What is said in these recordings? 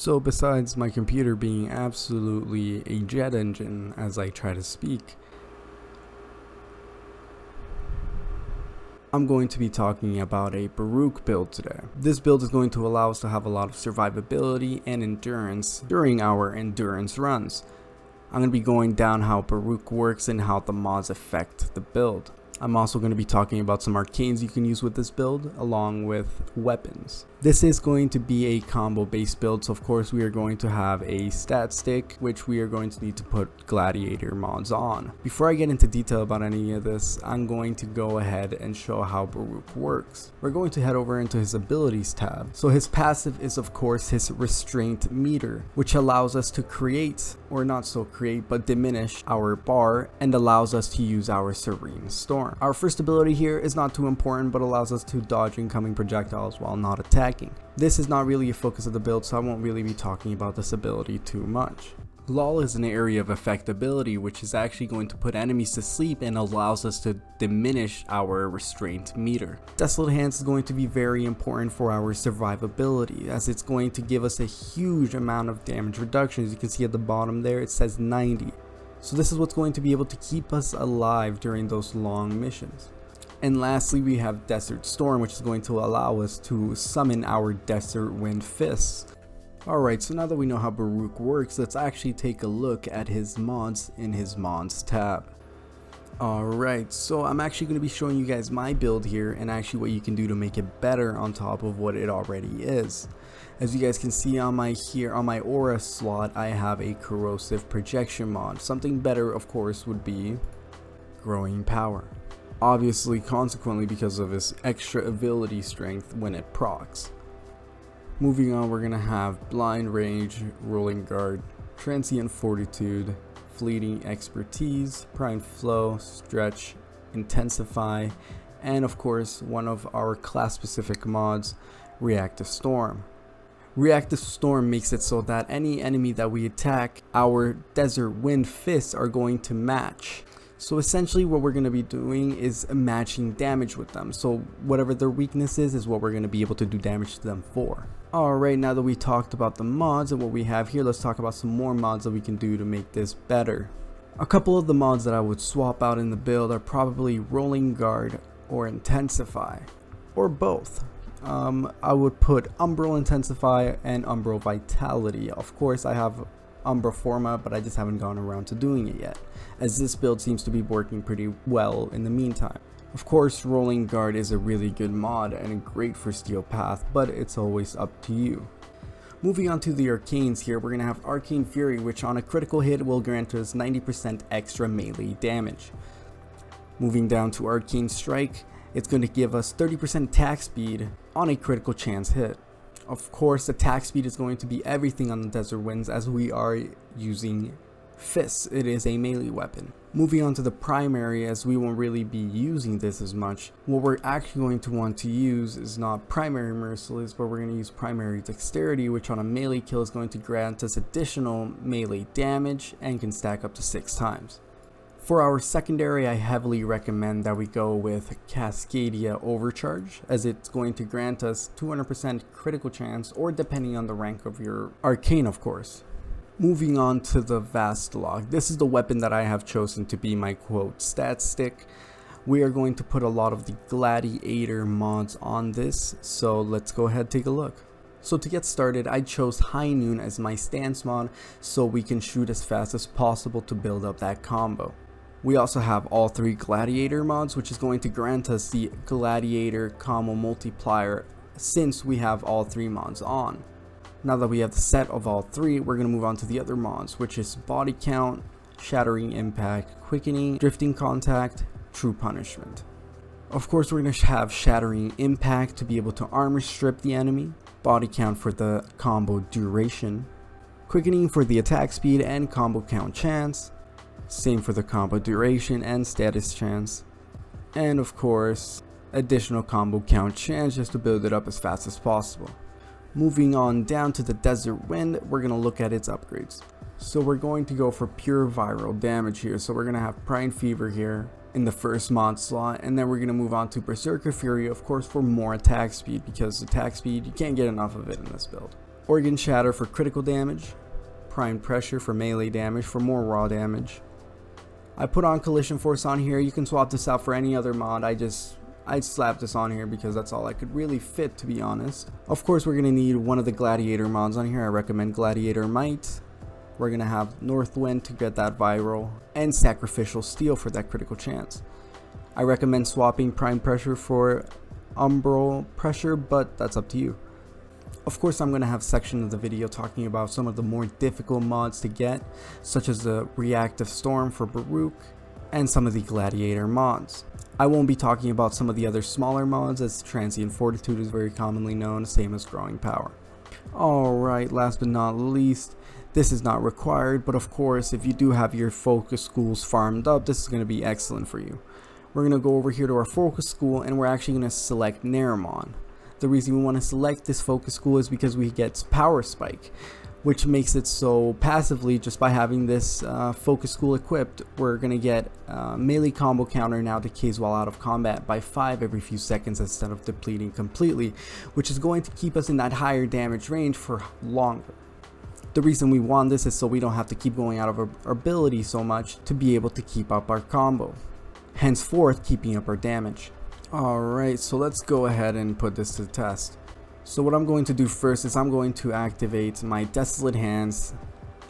So besides my computer being absolutely a jet engine as I try to speak, I'm going to be talking about a Baruuk build today. This build is going to allow us to have a lot of survivability and endurance during our endurance runs. I'm going to be going down how Baruuk works and how the mods affect the build. I'm also going to be talking about some arcanes you can use with this build, along with weapons. This is going to be a combo based build, so of course we are going to have a stat stick, which we are going to need to put gladiator mods on. Before I get into detail about any of this, I'm going to go ahead and show how Baruuk works. We're going to head over into his abilities tab. So his passive is of course his restraint meter, which allows us to create, or not so create, but diminish our bar and allows us to use our serene storm. Our first ability here is not too important, but allows us to dodge incoming projectiles while not attacking. This is not really a focus of the build, so I won't really be talking about this ability too much. Lull is an area of effectability which is actually going to put enemies to sleep and allows us to diminish our restraint meter. Desolate Hands is going to be very important for our survivability, as it's going to give us a huge amount of damage reduction. As you can see at the bottom there, it says 90. So this is what's going to be able to keep us alive during those long missions. And lastly, we have Desert Storm, which is going to allow us to summon our Desert Wind Fists. Alright, so now that we know how Baruuk works, let's actually take a look at his mods in his mods tab. Alright, so I'm actually going to be showing you guys my build here and actually what you can do to make it better on top of what it already is. As you guys can see on my aura slot, I have a corrosive projection mod. Something better of course would be growing power. Obviously, consequently, because of his extra ability strength when it procs. Moving on, we're going to have blind rage, rolling guard, transient fortitude, fleeting expertise, prime flow, stretch, intensify, and of course one of our class specific mods, reactive storm. Reactive storm makes it so that any enemy that we attack, our desert wind fists are going to match. So essentially what we're going to be doing is matching damage with them. So whatever their weakness is what we're going to be able to do damage to them for. Alright, now that we talked about the mods and what we have here, let's talk about some more mods that we can do to make this better. A couple of the mods that I would swap out in the build are probably rolling guard or intensify, or both. I would put umbral intensify and umbral vitality. Of course I have Umbra Forma, but I just haven't gone around to doing it yet, as this build seems to be working pretty well in the meantime. Of course, Rolling Guard is a really good mod and great for Steel Path, but it's always up to you. Moving on to the arcanes here, we're going to have Arcane Fury, which on a critical hit will grant us 90% extra melee damage. Moving down to Arcane Strike, it's going to give us 30% attack speed on a critical chance hit. Of course, attack speed is going to be everything on the Desert Winds, as we are using fists. It is a melee weapon. Moving on to the primary, as we won't really be using this as much, what we're actually going to want to use is not primary merciless, but we're going to use primary dexterity, which on a melee kill is going to grant us additional melee damage and can stack up to 6 times. For our secondary, I heavily recommend that we go with Cascadia Overcharge, as it's going to grant us 200% critical chance, or depending on the rank of your arcane of course. Moving on to the Vastlog, this is the weapon that I have chosen to be my quote stat stick. We are going to put a lot of the gladiator mods on this, so let's go ahead and take a look. So to get started, I chose High Noon as my stance mod, so we can shoot as fast as possible to build up that combo. We also have all 3 gladiator mods, which is going to grant us the gladiator combo multiplier since we have all 3 mods on. Now that we have the set of all 3, we're going to move on to the other mods, which is body count, shattering impact, quickening, drifting contact, true punishment. Of course, we're going to have shattering impact to be able to armor strip the enemy, body count for the combo duration, quickening for the attack speed and combo count chance, same for the combo duration and status chance, and of course additional combo count chance just to build it up as fast as possible. Moving on down to the Desert Wind, we're going to look at its upgrades. So we're going to go for pure viral damage here, so we're going to have Prime Fever here in the first mod slot, and then we're going to move on to Berserker Fury, of course, for more attack speed, because attack speed, you can't get enough of it in this build. Organ Shatter for critical damage, Prime Pressure for melee damage for more raw damage. I put on Collision Force on here. You can swap this out for any other mod. I slapped this on here because that's all I could really fit, to be honest. Of course, we're going to need one of the Gladiator mods on here. I recommend Gladiator Might. We're going to have Northwind to get that viral, and Sacrificial Steel for that critical chance. I recommend swapping Prime Pressure for Umbral Pressure, but that's up to you. Of course, I'm going to have a section of the video talking about some of the more difficult mods to get, such as the Reactive Storm for Baruch, and some of the Gladiator mods. I won't be talking about some of the other smaller mods, as Transient Fortitude is very commonly known, same as Growing Power. Alright, last but not least, this is not required, but of course, if you do have your focus schools farmed up, this is going to be excellent for you. We're going to go over here to our focus school, and we're actually going to select Nerimon. The reason we want to select this focus school is because we get Power Spike, which makes it so passively, just by having this focus school equipped, we're going to get melee combo counter now decays while out of combat by 5 every few seconds instead of depleting completely, which is going to keep us in that higher damage range for longer. The reason we want this is so we don't have to keep going out of our ability so much to be able to keep up our combo, henceforth keeping up our damage. Alright, so let's go ahead and put this to the test. So what I'm going to do first is I'm going to activate my Desolate Hands,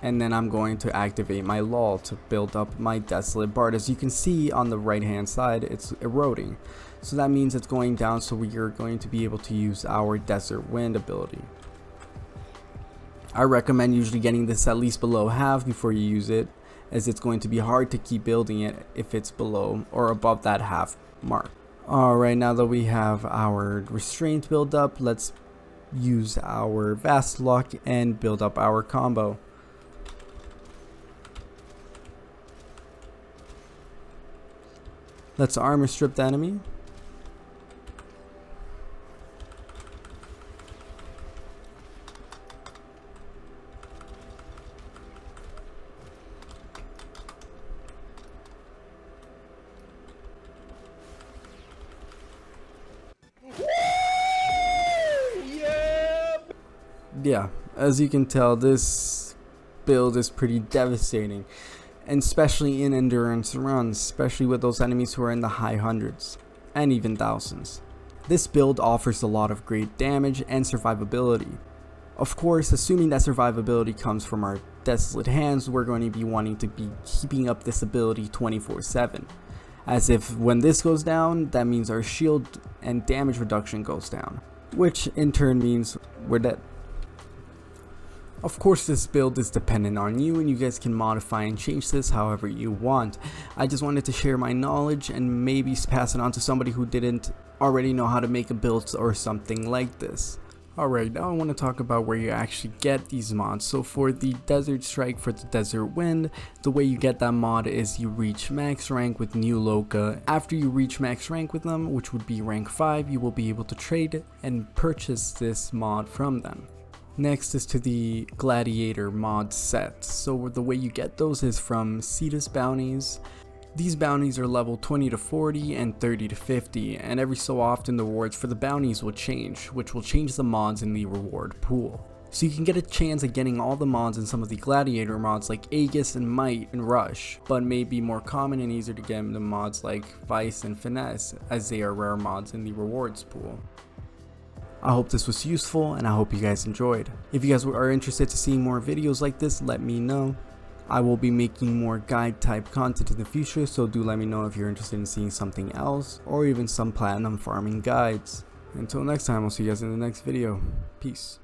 and then I'm going to activate my Lull to build up my Desolate Bard. As you can see on the right hand side, it's eroding. So that means it's going down, so we are going to be able to use our Desert Wind ability. I recommend usually getting this at least below half before you use it, as it's going to be hard to keep building it if it's below or above that half mark. Alright, now that we have our Restraint build up, let's use our Vast Luck and build up our combo. Let's armor strip the enemy. Yeah, as you can tell, this build is pretty devastating, and especially in endurance runs, especially with those enemies who are in the high hundreds and even thousands. This build offers a lot of great damage and survivability. Of course, assuming that survivability comes from our Desolate Hands, we're going to be wanting to be keeping up this ability 24/7, as if when this goes down, that means our shield and damage reduction goes down, which in turn means we're dead. Of course, this build is dependent on you, and you guys can modify and change this however you want. I just wanted to share my knowledge and maybe pass it on to somebody who didn't already know how to make a build or something like this. Alright, now I want to talk about where you actually get these mods. So for the Desert Strike for the Desert Wind, the way you get that mod is you reach max rank with New Loka. After you reach max rank with them, which would be rank 5, you will be able to trade and purchase this mod from them. Next is to the Gladiator mod set. So the way you get those is from Cetus bounties. These bounties are level 20 to 40 and 30 to 50, and every so often the rewards for the bounties will change, which will change the mods in the reward pool. So you can get a chance at getting all the mods in some of the Gladiator mods like Aegis and Might and Rush, but may be more common and easier to get in the mods like Vice and Finesse, as they are rare mods in the rewards pool. I hope this was useful, and I hope you guys enjoyed. If you guys are interested to seeing more videos like this, let me know. I will be making more guide type content in the future, so do let me know if you're interested in seeing something else, or even some platinum farming guides. Until next time, I'll see you guys in the next video. Peace.